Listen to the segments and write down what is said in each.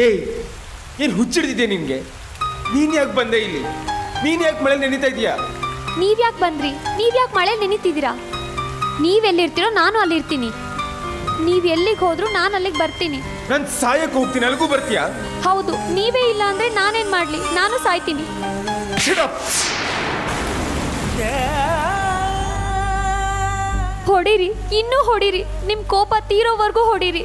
ಏಯ್, ಏನು ಹುಚ್ಚಿಡ್ದಿದ್ಯಾ ನಿನ್ಗೆ? ನೀನ್ ಯಾಕೆ ಬಂದೆ ಇಲ್ಲಿ? ನೀನ್ ಯಾಕೆ ಮಳೆ ನೆನೀತಾ ಇದೀಯಾ? ನೀವ್ಯಾಕೆ ಬಂದ್ರಿ? ನೀವ್ಯಾಕೆ ಮಳೆ ನೆನೀತಿದ್ದೀರಾ? ನೀವೆಲ್ಲಿರ್ತೀರೋ ನಾನು ಅಲ್ಲಿರ್ತೀನಿ. ನೀವ್ ಎಲ್ಲಿಗೆ ಹೋದ್ರು ನಾನು ಅಲ್ಲಿಗೆ ಬರ್ತೀನಿ. ನಾನು ಸಾಯಕ್ಕೆ ಹೋಗ್ತೀನಿ, ಅಲ್ಲಿಗೂ ಬರ್ತೀಯಾ? ಹೌದು, ನೀವೇ ಇಲ್ಲ ಅಂದ್ರೆ ನಾನೇನ್ ಮಾಡ್ಲಿ? ನಾನು ಸಾಯ್ತೀನಿ. Shut up! ಹೊಡಿರಿ, ಇನ್ನೂ ಹೊಡಿರಿ, ನಿಮ್ ಕೋಪ ತೀರೋವರೆಗೂ ಹೊಡಿರಿ.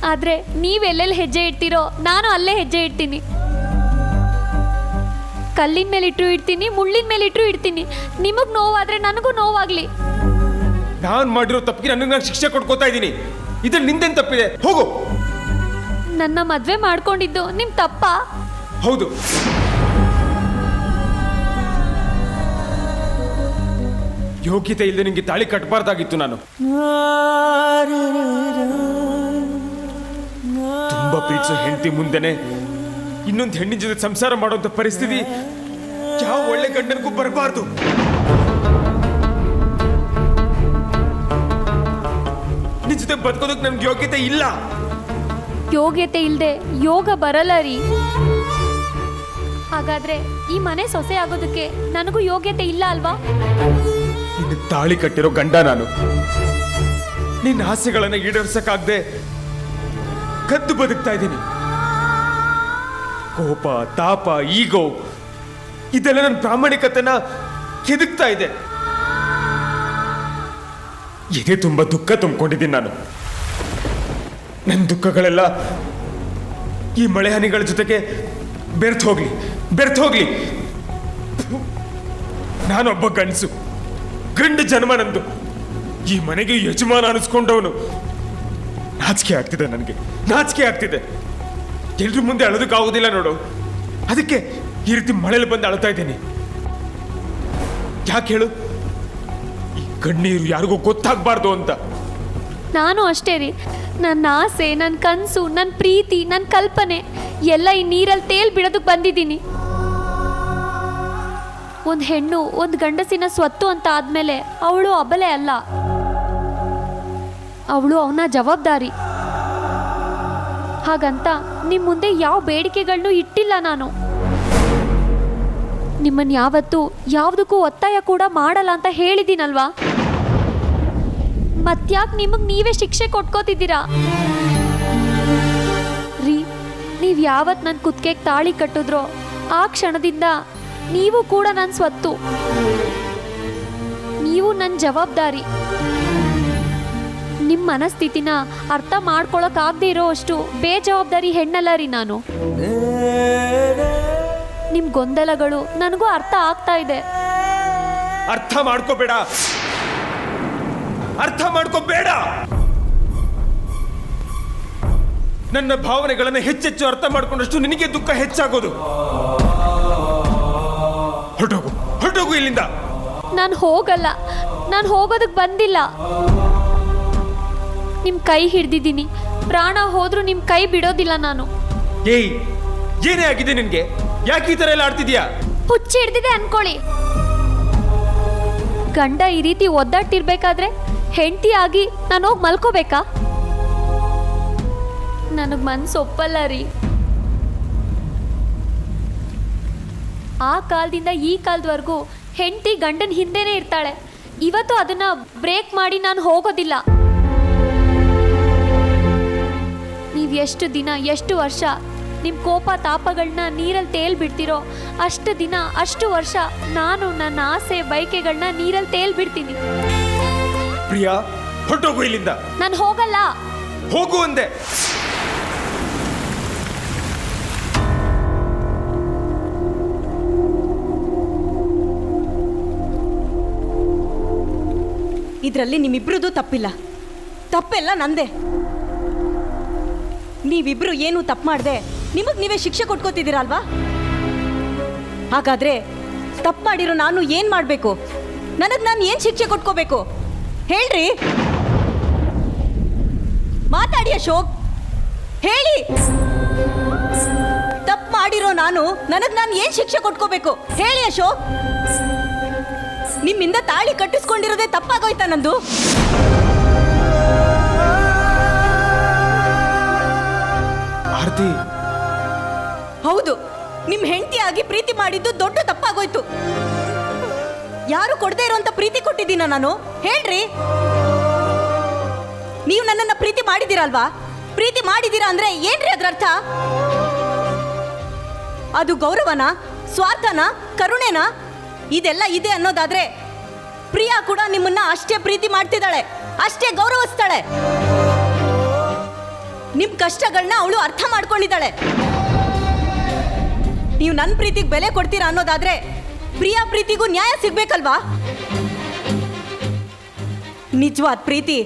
ಆದ್ರೆ ನೀವೆಲ್ಲೆಲ್ಲಿ ಹೆಜ್ಜೆ ಇಡ್ತೀರೋ ನಾನು ಅಲ್ಲೇ ಹೆಜ್ಜೆ ಇಡ್ತೀನಿ. ಕಲ್ಲಿನ ಮೇಲೆ ಇಟ್ಟರು ಇಡ್ತೀನಿ, ಮುಳ್ಳಿನ ಮೇಲೆ ಇಟ್ಟರು ಇಡ್ತೀನಿ. ನಿಮಗ್ ನೋವಾದ್ರೆ ನನಗೂ ನೋವಾಗ್ಲಿ. ನಾನ್ ಮಾಡಿರೋ ತಪ್ಪಿಗೆ ನನಗೆ ಶಿಕ್ಷೆ ಕೊಡ್ಕೋತಾ ಇದ್ದೀನಿ. ಇದ್ರಲ್ಲಿ ನಿಂದೇನ್ ತಪ್ಪಿದೆ? ಹೋಗು. ನನ್ನ ಮದ್ವೆ ಮಾಡ್ಕೊಂಡಿದ್ದು ನಿಮ್ ತಪ್ಪಾ? ಹೌದು. ಯೋಗ್ಯತೆ ಇಲ್ಲದೆ ನಿಂಗೆ ತಾಳಿ ಕಟ್ಟಬಾರ್ದಾಗಿತ್ತು. ನಾನು ತುಂಬಾ ಪ್ರೀತಿಸೋ ಹೆಂಡತಿ ಮುಂದೆನೆ ಇನ್ನೊಂದು ಹೆಣ್ಣಿನ ಜೊತೆ ಸಂಸಾರ ಮಾಡುವಂತ ಪರಿಸ್ಥಿತಿ ಯಾವ ಒಳ್ಳೆ ಗಂಡನಿಗೂ ಬರಬಾರ್ದು. ನಿನ್ ಜೊತೆ ಬದುಕೋದಕ್ಕೆ ನನ್ಗೆ ಯೋಗ್ಯತೆ ಇಲ್ಲ. ಯೋಗ್ಯತೆ ಇಲ್ದೆ ಯೋಗ ಬರಲ್ಲ ರೀ. ಹಾಗಾದ್ರೆ ಈ ಮನೆ ಸೊಸೆ ಆಗೋದಕ್ಕೆ ನನಗೂ ಯೋಗ್ಯತೆ ಇಲ್ಲ ಅಲ್ವಾ? ನಿನ್ನ ತಾಳಿ ಕಟ್ಟಿರೋ ಗಂಡ ನಾನು. ನಿನ್ನ ಆಸೆಗಳನ್ನ ಈಡೇರ್ಸಕ್ಕಾಗದೆ ಕದ್ದು ಬದುಕ್ತಾ ಇದ್ದೀನಿ. ಕೋಪ, ತಾಪ, ಈಗೋ ಇದೆಲ್ಲ ನನ್ನ ಪ್ರಾಮಾಣಿಕತೆನ ಕೆದಕ್ತಾ ಇದೆ. ಎದೆ ತುಂಬಾ ದುಃಖ ತುಂಬಿಕೊಂಡಿದ್ದೀನಿ ನಾನು. ನನ್ನ ದುಃಖಗಳೆಲ್ಲ ಈ ಮಳೆ ಹನಿಗಳ ಜೊತೆಗೆ ಬೆರ್ತು ಹೋಗ್ಲಿ. ನಾನೊಬ್ಬ ಗಂಡಸು, ಗಂಡ ಜನ್ಮ ನಂದು. ಈ ಮನೆಗೆ ಯಜಮಾನ ಅನಿಸ್ಕೊಂಡವನು. ನಾಚಿಕೆ ಆಗ್ತಿದೆ. ಎಲ್ರ ಮುಂದೆ ಅಳೋದಕ್ಕಾಗೋದಿಲ್ಲ ನೋಡು. ಅದಕ್ಕೆ ಈ ರೀತಿ ಮಳೆಯಲ್ಲಿ ಬಂದು ಅಳ್ತಾ ಇದ್ದೀನಿ. ಯಾಕೆ ಹೇಳು? ಈ ಕಣ್ಣೀರು ಯಾರಿಗೂ ಗೊತ್ತಾಗಬಾರ್ದು ಅಂತ. ನಾನು ಅಷ್ಟೇ ರೀ. ನನ್ನ ಆಸೆ, ನನ್ನ ಕನಸು, ನನ್ನ ಪ್ರೀತಿ, ನನ್ನ ಕಲ್ಪನೆ ಎಲ್ಲ ಈ ನೀರಲ್ಲಿ ತೇಲ್ ಬಿಡೋದಕ್ಕೆ ಬಂದಿದ್ದೀನಿ. ಒಂದು ಹೆಣ್ಣು ಒಂದು ಗಂಡಸಿನ ಸ್ವತ್ತು ಅಂತ ಆದ್ಮೇಲೆ ಅವಳು ಅಬಲೆ ಅಲ್ಲ, ಅವಳು ಅವನ ಜವಾಬ್ದಾರಿ. ಹಾಗಂತ ನಿಮ್ಮ ಮುಂದೆ ಯಾವ ಬೇಡಿಕೆಗಳನ್ನೂ ಇಟ್ಟಿಲ್ಲ ನಾನು. ನಿಮ್ಮನ್ನ ಯಾವತ್ತೂ ಯಾವುದಕ್ಕೂ ಒತ್ತಾಯ ಕೂಡ ಮಾಡಲ್ಲ ಅಂತ ಹೇಳಿದ್ದೀನಲ್ವಾ? ಮತ್ಯಾಕೆ ನಿಮಗೆ ನೀವೇ ಶಿಕ್ಷೆ ಕೊಟ್ಕೋತಿದ್ದೀರಾ ರೀ? ನೀವು ಯಾವತ್ತು ನನ್ನ ಕುತ್ತಿಗೆಗೆ ತಾಳಿ ಕಟ್ಟಿದ್ರೋ ಆ ಕ್ಷಣದಿಂದ ನೀವು ಕೂಡ ನನ್ನ ಸ್ವತ್ತು, ನೀವು ನನ್ನ ಜವಾಬ್ದಾರಿ. ನಿಮ್ಮ ಮನಸ್ಥಿತಿನ ಅರ್ಥ ಮಾಡ್ಕೊಳಕ್ಕಾಗದೇ ಇರೋ ಅಷ್ಟು ಬೇಜವಾಬ್ದಾರಿ ಹೆಣ್ಣಲ್ಲ ರೀ ನಾನು. ನಿಮ್ಮ ಗೊಂದಲಗಳು ನನಗೂ ಅರ್ಥ ಆಗ್ತಾ ಇದೆ. ಅರ್ಥ ಮಾಡ್ಕೋಬೇಡ. ನನ್ನ ಭಾವನೆಗಳನ್ನು ಹೆಚ್ಚೆಚ್ಚು ಅರ್ಥ ಮಾಡ್ಕೊಂಡಷ್ಟು ನಿನಗೆ ದುಃಖ ಹೆಚ್ಚಾಗೋದು. ಹೊರಟೋಗು ಇಲ್ಲಿಂದ. ನಾನು ಹೋಗಲ್ಲ. ನಾನು ಹೋಗೋದಕ್ಕೆ ಬಂದಿಲ್ಲ. ನಿಮ್ಮ ಕೈ ಹಿಡ್ದಿದ್ದೀನಿ. ಪ್ರಾಣ ಹೋದ್ರೂ ನಿಮ್ಮ ಕೈ ಬಿಡೋದಿಲ್ಲ ನಾನು. ಏಯ್, ಏನೇ ಆಗಿದೆ ನಿನ್ಗೆ? ಯಾಕೆ ಈ ತರ ಎಲ್ಲ ಆಡ್ತಿದ್ಯಾ? ಹುಚ್ಚಿ ಹಿಡ್ದಿದೆ ಅನ್ಕೊಳ್ಳಿ. ಗಂಡ ಈ ರೀತಿ ಒದ್ದಾಡ್ತಿರ್ಬೇಕಾದ್ರೆ ಹೆಂಡತಿ ಆಗಿ ನಾನು ಹೋಗಿ ಮಲ್ಕೋಬೇಕಾ? ನನಗೆ ಮನ್ಸು ಒಪ್ಪಲ್ಲ ರೀ. ಆ ಕಾಲದಿಂದ ಈ ಕಾಲದವರೆಗೂ ಹೆಂಡತಿ ಗಂಡನ ಹಿಂದೆನೇ ಇರ್ತಾಳೆ. ಇವತ್ತು ಅದನ್ನ ಬ್ರೇಕ್ ಮಾಡಿ ನಾನು ಹೋಗೋದಿಲ್ಲ. ನೀವು ಎಷ್ಟು ದಿನ, ಎಷ್ಟು ವರ್ಷ ನಿಮ್ಮ ಕೋಪ ತಾಪಗಳನ್ನ ನೀರಲ್ಲಿ ತೇಲ್ ಬಿಡ್ತೀರೋ ಅಷ್ಟು ದಿನ, ಅಷ್ಟು ವರ್ಷ ನಾನು ನನ್ನ ಆಸೆ ಬಯಕೆಗಳನ್ನ ನೀರಲ್ಲಿ ತೇಲ್ ಬಿಡ್ತೀನಿ. ಪ್ರಿಯಾ, ಹೊರಟೋಗು ಇಲ್ಲಿಂದ. ನಾನು ಹೋಗಲ್ಲ. ಹೋಗು ಅಂದೆ. ಇದರಲ್ಲಿ ನಿಮ್ಮಿಬ್ರದ್ದು ತಪ್ಪಿಲ್ಲ. ತಪ್ಪೆಲ್ಲ ನಂದೇ. ನೀವಿಬ್ರು ಏನು ತಪ್ಪು ಮಾಡದೆ ನಿಮಗೆ ನೀವೇ ಶಿಕ್ಷೆ ಕೊಟ್ಕೋತಿದ್ದೀರಲ್ವಾ? ಹಾಗಾದ್ರೆ ತಪ್ಪು ಮಾಡಿರೋ ನಾನು ಏನು ಮಾಡಬೇಕು? ನನಗೆ ನಾನು ಏನು ಶಿಕ್ಷೆ ಕೊಟ್ಕೋಬೇಕು ಹೇಳ್ರಿ. ಮಾತಾಡಿ ಅಶೋಕ್, ಹೇಳಿ. ತಪ್ಪು ಮಾಡಿರೋ ನನಗೆ ನಾನು ಏನು ಶಿಕ್ಷೆ ಕೊಟ್ಕೋಬೇಕು ಹೇಳಿ ಅಶೋಕ್. ನಿಮ್ಮಿಂದ ತಾಳಿ ಕಟ್ಟಿಸ್ಕೊಂಡಿರೋದೇ ತಪ್ಪಾಗೋಯ್ತಾ ನಂದು? ಸ್ವಾತಿ, ಹೌದು, ನಿಮ್ ಹೆಂಡತಿಯಾಗಿ ಪ್ರೀತಿ ಮಾಡಿದ್ದು ದೊಡ್ಡ ತಪ್ಪಾಗೋಯ್ತು. ಯಾರು ಕೊಡದೇ ಇರುವಂತ ಪ್ರೀತಿ ಕೊಟ್ಟಿದ್ದೀನ ನಾನು? ಹೇಳ್ರಿ. ನೀವು ನನ್ನನ್ನ ಪ್ರೀತಿ ಮಾಡಿದ್ದೀರಲ್ವಾ? ಪ್ರೀತಿ ಮಾಡಿದ್ದೀರಾ ಅಂದ್ರೆ ಏನ್ರಿ ಅದ್ರ ಅರ್ಥ? ಅದು ಗೌರವನ, ಸ್ವಾರ್ಥನ, ಕರುಣೆನ ಇದೆಲ್ಲ ಇದೆ ಅನ್ನೋದಾದ್ರೆ ಪ್ರಿಯಾ ಕೂಡ ನಿಮ್ಮನ್ನ ಅಷ್ಟೇ ಪ್ರೀತಿ ಮಾಡ್ತಿದ್ದಾಳೆ, ಅಷ್ಟೇ ಗೌರವಿಸ್ತಾಳೆ. ನಿಮ್ ಕಷ್ಟಗಳನ್ನ ಅವಳು ಅರ್ಥ ಮಾಡ್ಕೊಂಡಿದ್ದಾಳೆ. ನೀವು ನನ್ನ ಪ್ರೀತಿಗೆ ಬೆಲೆ ಕೊಡ್ತೀರಾ ಅನ್ನೋದಾದ್ರೆ ಪ್ರಿಯಾ ಪ್ರೀತಿಗೂ ನ್ಯಾಯ ಸಿಗ್ಬೇಕಲ್ವಾ? ನಿಜವಾದ ಪ್ರೀತಿ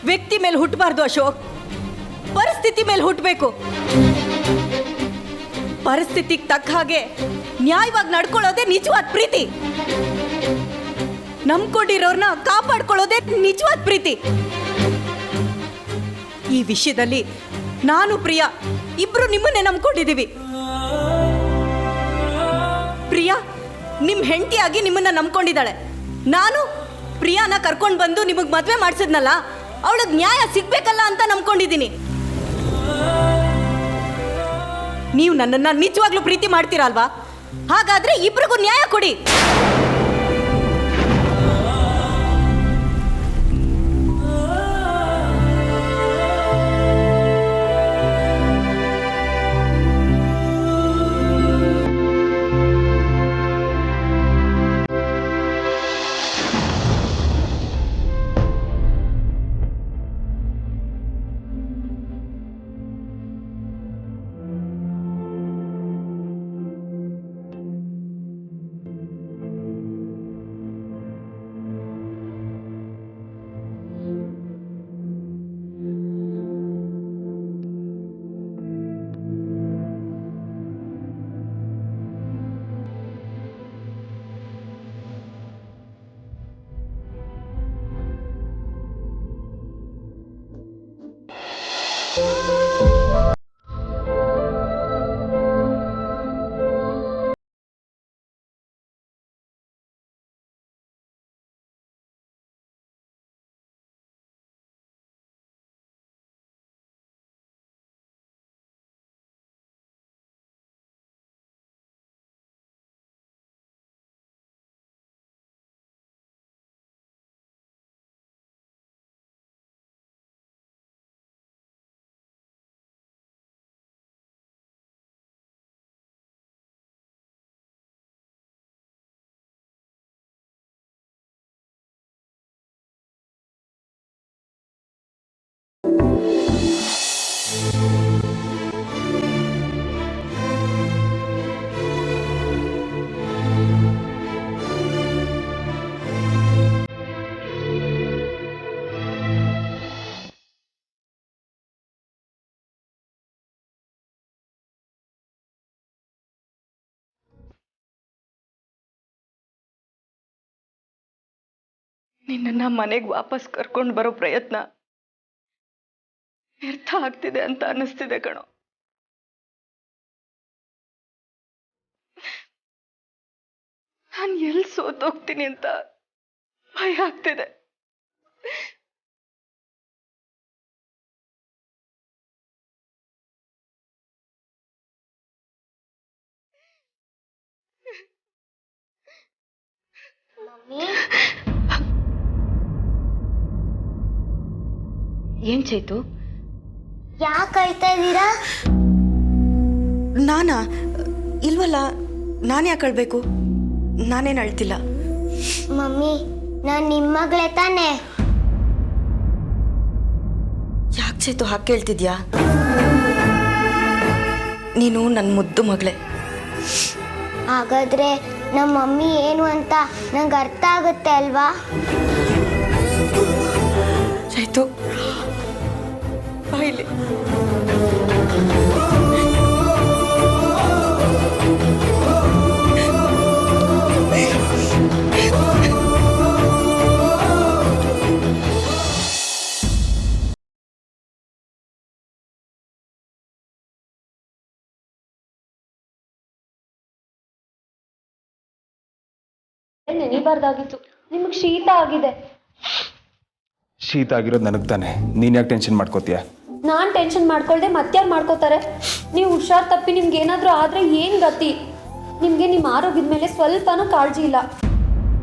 ವ್ಯಕ್ತಿ ಮೇಲೆ ಹುಟ್ಟಬಾರ್ದು ಅಶೋಕ್, ಪರಿಸ್ಥಿತಿ ಮೇಲೆ ಹುಟ್ಟಬೇಕು. ಪರಿಸ್ಥಿತಿಗೆ ತಕ್ಕ ಹಾಗೆ ನ್ಯಾಯವಾಗಿ ನಡ್ಕೊಳ್ಳೋದೇ ನಿಜವಾದ ಪ್ರೀತಿ. ನಂಬ್ಕೊಂಡಿರೋರ್ನ ಕಾಪಾಡ್ಕೊಳ್ಳೋದೇ ನಿಜವಾದ ಪ್ರೀತಿ. ಈ ವಿಷಯದಲ್ಲಿ ನಾನು ಪ್ರಿಯಾ ಇಬ್ರು ನಿಮ್ಮನ್ನೇ ನಂಬ್ಕೊಂಡಿದ್ದೀವಿ. ಪ್ರಿಯಾ ನಿಮ್ ಹೆಂಡತಿಯಾಗಿ ನಿಮ್ಮನ್ನ ನಂಬ್ಕೊಂಡಿದ್ದಾಳೆ. ನಾನು ಪ್ರಿಯಾನ ಕರ್ಕೊಂಡು ಬಂದು ನಿಮಗೆ ಮದುವೆ ಮಾಡಿಸಿದ್ನಲ್ಲ, ಅವಳಿಗೆ ನ್ಯಾಯ ಸಿಗ್ಬೇಕಲ್ಲ ಅಂತ ನಂಬ್ಕೊಂಡಿದ್ದೀನಿ. ನೀವು ನನ್ನನ್ನ ನಿಜವಾಗ್ಲೂ ಪ್ರೀತಿ ಮಾಡ್ತೀರಾ ಅಲ್ವಾ? ಹಾಗಾದ್ರೆ ಇಬ್ರಿಗೂ ನ್ಯಾಯ ಕೊಡಿ. ನಿನ್ನನ್ನು ಮನೆಗೆ ವಾಪಸ್ ಕರ್ಕೊಂಡು ಬರೋ ಪ್ರಯತ್ನ ವ್ಯರ್ಥ ಆಗ್ತಿದೆ ಅಂತ ಅನ್ನಿಸ್ತಿದೆ ಕಣೋ. ನಾನು ಎಲ್ಲಿ ಸೋತೋಗ್ತೀನಿ ಅಂತ ಭಯ ಆಗ್ತಿದೆ. ಏನ್ ಚೈತು, ಯಾಕೆ ಅಳ್ತಾ ಇದ್ದೀರಾ? ನಾನಾ? ಇಲ್ವಲ್ಲ, ನಾನು ಯಾಕೆ ಅಳ್ಬೇಕು? ನಾನೇನು ಅಳ್ತಿಲ್ಲ. ಮಮ್ಮಿ, ನಾನು ನಿಮ್ಮ ಮಗಳೇ ತಾನೆ. ಯಾಕೆ ಚೈತು ಹಾಗೆ ಕೇಳ್ತಿದ್ಯಾ? ನೀನು ನನ್ನ ಮುದ್ದು ಮಗಳೇ. ಹಾಗಾದ್ರೆ ನಮ್ಮ ಮಮ್ಮಿ ಏನು ಅಂತ ನಂಗೆ ಅರ್ಥ ಆಗುತ್ತೆ ಅಲ್ವಾ? ಚೈತು ಬಾಯಿಲಿ. ನೆನಿಬಾರ್ದಾಗಿತ್ತು. ನಿಮಗೆ ಶೀತ ಆಗಿದೆ. ಶೀತ ಆಗಿರೋದು ನನಗೆ ತಾನೆ, ನೀನು ಯಾಕೆ ಟೆನ್ಷನ್ ಮಾಡ್ಕೋತೀಯ? ನಾನು ಟೆನ್ಷನ್ ಮಾಡ್ಕೊಳ್ದೆ ಮತ್ಯಾರು ಮಾಡ್ಕೋತಾರೆ? ನೀವು ಹುಷಾರ್ ತಪ್ಪಿ ನಿಮ್ಗೆ ಏನಾದರೂ ಆದರೆ ಏನು ಗತಿ? ನಿಮಗೆ ನಿಮ್ಮ ಆರೋಗ್ಯದ ಮೇಲೆ ಸ್ವಲ್ಪನೂ ಕಾಳಜಿ ಇಲ್ಲ.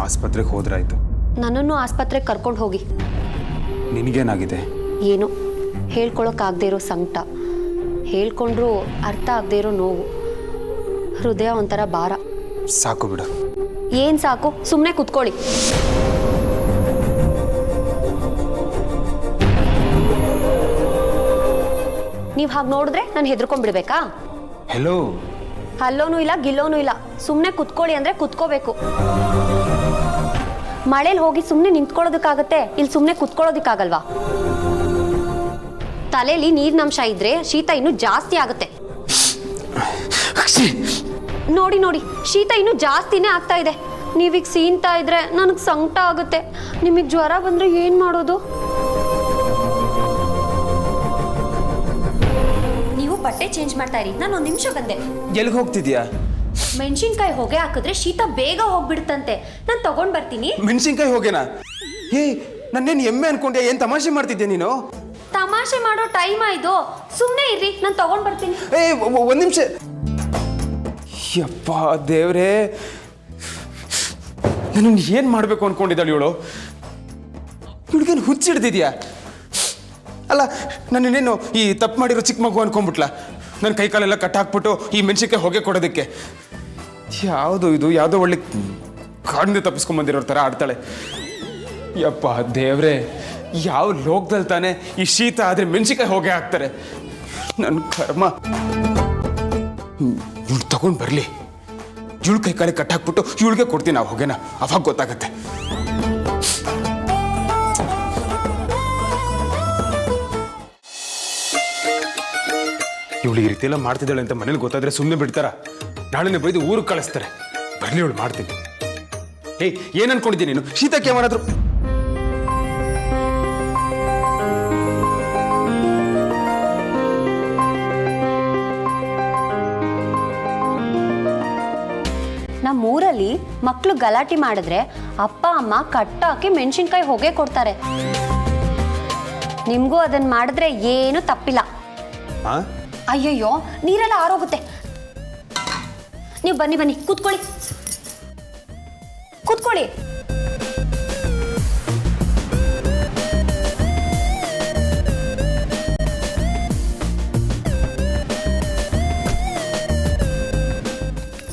ಆಸ್ಪತ್ರೆಗೆ ಹೋದ್ರಾಯ್ತು. ನನ್ನನ್ನು ಆಸ್ಪತ್ರೆಗೆ ಕರ್ಕೊಂಡು ಹೋಗಿ. ನಿನಗೇನಾಗಿದೆ? ಏನು ಹೇಳ್ಕೊಳಕ್ಕಾಗದೇ ಇರೋ ಸಂಕಟ, ಹೇಳ್ಕೊಂಡ್ರೂ ಅರ್ಥ ಆಗದೆ ಇರೋ ನೋವು, ಹೃದಯ ಒಂಥರ ಭಾರ. ಸಾಕು ಬಿಡು. ಏನು ಸಾಕು? ಸುಮ್ಮನೆ ಕುತ್ಕೊಳ್ಳಿ. ನೀವು ಹಾಗೆ ನೋಡಿದ್ರೆ ನಾನು ಹೆದರ್ಕೊಂಡ್ಬಿಡ್ಬೇಕಾ? ಹೆಲೋ. ಹಲ್ಲೋನೂ ಇಲ್ಲ ಗಿಲ್ಲೋನೂ ಇಲ್ಲ, ಸುಮ್ಮನೆ ಕುತ್ಕೊಳ್ಳಿ ಅಂದರೆ ಕುತ್ಕೋಬೇಕು. ಮಳೇಲಿ ಹೋಗಿ ಸುಮ್ಮನೆ ನಿಂತ್ಕೊಳ್ಳೋದಕ್ಕಾಗತ್ತೆ, ಇಲ್ಲಿ ಸುಮ್ಮನೆ ಕುತ್ಕೊಳ್ಳೋದಕ್ಕಾಗಲ್ವಾ? ತಲೆಯಲ್ಲಿ ನೀರಿನಂಶ ಇದ್ರೆ ಶೀತ ಇನ್ನೂ ಜಾಸ್ತಿ ಆಗುತ್ತೆ. ನೋಡಿ ನೋಡಿ, ಶೀತ ಇನ್ನೂ ಜಾಸ್ತಿನೇ ಆಗ್ತಾ ಇದೆ. ನೀವೀಗ ಸೀನ್ತಾ ಇದ್ರೆ ನನಗೆ ಸಂಕಟ ಆಗುತ್ತೆ. ನಿಮಗೆ ಜ್ವರ ಬಂದರೆ ಏನು ಮಾಡೋದು? ನೀವು ಬಟ್ಟೆ ಚೇಂಜ್ ಮಾಡ್ತಾ ಇರಿ, ನಾನು 1 ನಿಮಿಷ ಬಂದೆ. ಎಲ್ಲಿಗೆ ಹೋಗ್ತಿದ್ಯಾ? ಮೆಣಸಿನ್ಕಾಯಿ ಹೊಗೆ ಹಾಕಿದ್ರೆ ಶೀತ ಬೇಗ ಹೋಗ್ಬಿಡುತ್ತಂತೆ, ನಾನು ತಗೊಂಡ್ ಬರ್ತೀನಿ. ಮೆಣಸಿನ್ಕಾಯಿ ಹೋಗೇನಾ? ಹೇ, ನನ್ನೇನು ಎಮ್ಮೆ ಅನ್ಕೊಂಡೆ? ಏನು ತಮಾಷೆ ಮಾಡ್ತಿದ್ಯಾ ನೀನು? ತಮಾಷೆ ಮಾಡೋ ಟೈಮ್ ಆಯ್ತು, ಸುಮ್ಮನೆ ಇರ್ರಿ, ನಾನು ತಗೊಂಡ್ ಬರ್ತೀನಿ. ಏ, 1 ನಿಮಿಷ. ಯಪ್ಪ ದೇವ್ರೇ, ನಾನು ಏನು ಮಾಡಬೇಕು ಅನ್ಕೊಂಡಿದ್ದಾಳೆ ಇವಳು? ಇವಳಿಗೇನು ಹುಚ್ಚಿಡ್ದಿದ್ಯಾ? ಅಲ್ಲ, ನನ್ನೇನು ಈ ತಪ್ಪು ಮಾಡಿರೋ ಚಿಕ್ಕ ಮಗು ಅನ್ಕೊಂಡ್ಬಿಟ್ಲ? ನನ್ನ ಕೈ ಕಾಲೆಲ್ಲ ಕಟ್ಟಾಕ್ಬಿಟ್ಟು ಈ ಮೆಣಸಿನ್ಕಾಯಿ ಹೊಗೆ ಕೊಡೋದಕ್ಕೆ. ಯಾವುದು ಇದು? ಯಾವುದೋ ಒಳ್ಳೆ ಕಾಡಿಂದ ತಪ್ಪಿಸ್ಕೊಂಬಂದಿರೋ ಥರ ಆಡ್ತಾಳೆ. ಯಪ್ಪ ದೇವ್ರೆ, ಯಾವ ಲೋಕದಲ್ಲಿ ತಾನೆ ಈ ಶೀತ ಆದರೆ ಮೆಣಸಿನ್ಕಾಯಿ ಹೊಗೆ ಹಾಕ್ತಾರೆ? ನನ್ನ ಕರ್ಮ. ಇವಳು ತಗೊಂಡು ಬರಲಿ, ಇವಳು ಕೈ ಕಾಲಿಗೆ ಕಟ್ಟಾಕ್ಬಿಟ್ಟು ಇವಳಿಗೆ ಕೊಡ್ತೀನಿ ನಾವು ಹೊಗೆನ, ಅವಾಗ ಗೊತ್ತಾಗತ್ತೆ. ಇವಳು ಈ ರೀತಿ ಎಲ್ಲ ಮಾಡ್ತಿದ್ದಾಳೆ ಅಂತ ಮನೇಲಿ ಗೊತ್ತಾದ್ರೆ ಸುಮ್ಮನೆ ಬಿಡ್ತಾರ? ನಾಳೆನೇ ಬೈದು ಊರಿಗೆ ಕಳಿಸ್ತಾರೆ. ಬರಲಿ, ಇವಳು ಮಾಡ್ತೀನಿ. ಏಯ್, ಏನು ಅನ್ಕೊಂಡಿದ್ದೀನಿ ನೀನು? ಶೀತಕ್ಕೆ ಏನಾದ್ರು ನಮ್ಮೂರಲ್ಲಿ ಮಕ್ಕಳು ಗಲಾಟೆ ಮಾಡಿದ್ರೆ ಅಪ್ಪ ಅಮ್ಮ ಕಟ್ಟಾಕಿ ಮೆಣಸಿನ್ಕಾಯಿ ಹೊಗೆ ಕೊಡ್ತಾರೆ. ನಿಮಗೂ ಅದನ್ನ ಮಾಡಿದ್ರೆ ಏನು ತಪ್ಪಿಲ್ಲ. ಅಯ್ಯಯ್ಯೋ, ನೀರೆಲ್ಲ ಆರೋಗುತ್ತೆ. ನೀವು ಬನ್ನಿ ಬನ್ನಿ, ಕೂತ್ಕೊಳ್ಳಿ ಕೂತ್ಕೊಳ್ಳಿ.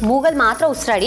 ಮೂಗಲ್ ಮಾತ್ರ ಉಸಿರಾಡಿ,